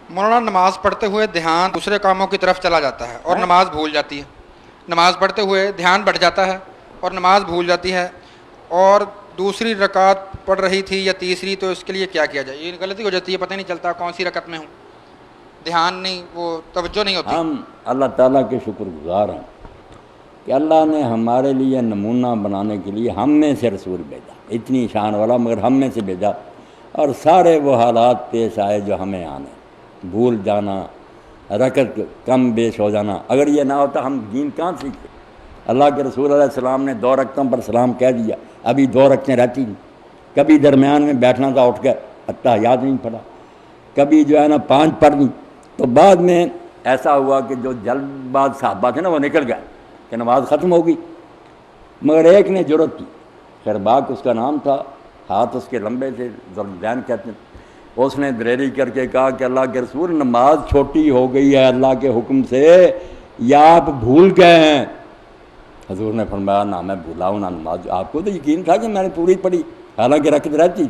مولانا نماز پڑھتے ہوئے دھیان دوسرے کاموں کی طرف چلا جاتا ہے اور نماز بھول جاتی ہے. نماز پڑھتے ہوئے دھیان بڑھ جاتا ہے اور نماز بھول جاتی ہے اور دوسری رکعت پڑھ رہی تھی یا تیسری, تو اس کے لیے کیا کیا جائے؟ یہ غلطی ہو جاتی ہے, پتہ نہیں چلتا کون سی رکعت میں ہوں, دھیان نہیں, وہ توجہ نہیں ہوتی. ہم اللہ تعالیٰ کے شکر گزار ہیں کہ اللہ نے ہمارے لیے نمونہ بنانے کے لیے ہم میں سے رسول بھیجا, اتنی شان والا مگر ہم میں سے بھیجا, اور سارے وہ حالات پیش آئے جو ہمیں آنے, بھول جانا, رکعت کم بیش ہو جانا. اگر یہ نہ ہوتا ہم دین کہاں سیکھتے؟ اللہ کے رسول علیہ السلام نے 2 رکعتوں پر سلام کہہ دیا, ابھی 2 رکعتیں رہتی نہیں. کبھی درمیان میں بیٹھنا تھا, اٹھ کے اتحیات نہیں پڑھا, کبھی جو ہے نا 5 پڑھ دی. تو بعد میں ایسا ہوا کہ جو جلد باز صحابہ تھے نا وہ نکل گئے کہ نماز ختم ہوگی, مگر ایک نے جرت کی, خرباق اس کا نام تھا, ہاتھ اس کے لمبے تھے, ذوالجین کہتے ہیں. اس نے دلیری کر کے کہا کہ اللہ کے رسول نماز چھوٹی ہو گئی ہے اللہ کے حکم سے, یا آپ بھول گئے ہیں؟ حضور نے فرمایا نہ میں بھولا ہوں نہ نماز, آپ کو تو یقین تھا کہ میں نے پوری پڑھی حالانکہ رکعت رہتی.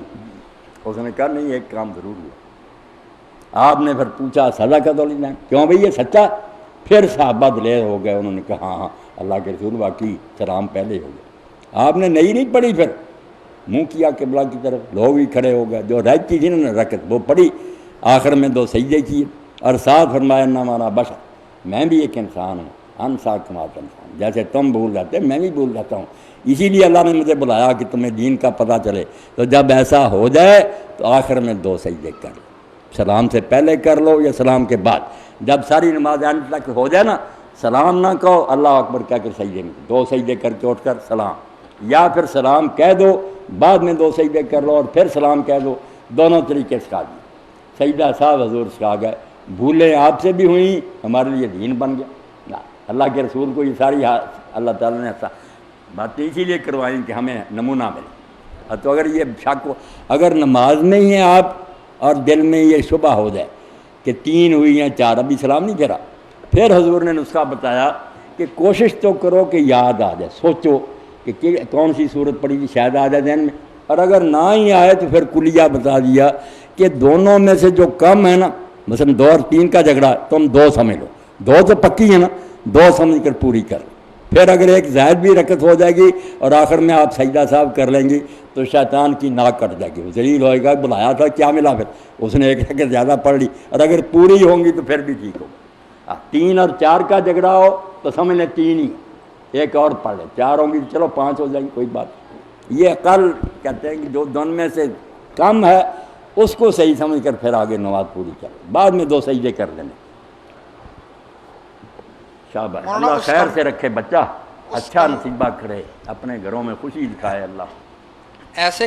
اس نے کہا نہیں, ایک کام ضرور ہوا. آپ نے پھر پوچھا سزا کا دولت نہیں, کیوں بھئی یہ سچا؟ پھر صحابہ دلیر ہو گئے, انہوں نے کہا ہاں ہاں اللہ کے رسول واقعی سلام پہلے ہو گیا. آپ نے نئی نہیں پڑھی, پھر منہ کیا قبلہ کی طرف, لوگ بھی کھڑے ہو گئے. جو رہتی تھی نا رکعت وہ پڑھی, آخر میں 2 سجدے کیے اور ساتھ فرمایا نہ مانا بشر, میں بھی ایک انسان ہوں, انسا کمات انسان, جیسے تم بھول جاتے میں بھی بھول جاتا ہوں, اسی لیے اللہ نے مجھے بلایا کہ تمہیں دین کا پتہ چلے. تو جب ایسا ہو جائے تو آخر میں 2 سجدے کر لو, سلام سے پہلے کر لو یا سلام کے بعد. جب ساری نماز اینڈ تک ہو جائے نا, سلام نہ کہو, اللہ اکبر کہہ کر سجدے میں 2 سجدے کر کے اٹھ کر سلام, یا پھر سلام کہہ دو بعد میں 2 سجدے کر لو اور پھر سلام کہہ دو. دونوں طریقے سکھا دیے. سجدہ صاحب حضور سکھا گئے, بھولیں آپ سے بھی ہوئیں, ہمارے لیے دین بن گیا. اللہ کے رسول کو یہ ساری اللہ تعالیٰ نے ایسا باتیں اسی لیے کروائیں کہ ہمیں نمونہ ملے. تو اگر یہ شک ہو, اگر نماز میں ہی ہیں آپ اور دل میں یہ شبہ ہو جائے کہ 3 ہوئی ہیں 4, ابھی سلام نہیں پھیرا, پھر حضور نے نسخہ بتایا کہ کوشش تو کرو کہ یاد آ جائے, سوچو کہ کون سی صورت پڑی تھی, شاید آ جائے ذہن میں, اور اگر نہ ہی آئے تو پھر کلیہ بتا دیا کہ دونوں میں سے جو کم ہے نا, مثلا 2 اور 3 کا جھگڑا, تم 2 سمجھ لو, 2 تو پکی ہے نا, 2 سمجھ کر پوری کر لو. پھر اگر ایک زائد بھی رکعت ہو جائے گی اور آخر میں آپ سجدہ صاحب کر لیں گی تو شیطان کی ناک کٹ جائے گی, وہ ذلیل ہوئے گا, بلایا تھا کیا ملا, پھر اس نے ایک رکعت زیادہ پڑھ لی, اور اگر پوری ہوں گی تو پھر بھی ٹھیک ہوگا. 3 اور 4 کا جھگڑا ہو تو سمجھ لیں 3 ہی, ایک اور پڑھ لیں, 4 ہوں گی تو چلو 5 ہو جائیں گی, کوئی بات. یہ عقل کہتے ہیں کہ جو دونوں میں سے کم ہے اس کو صحیح سمجھ کر پھر آگے نماز پوری کرو, بعد میں 2 سجدے کر لینے. شاباش, اللہ خیر سے رکھے بچہ, اچھا نصیبہ کرے, اپنے گھروں میں خوشی دکھائے اللہ. ایسے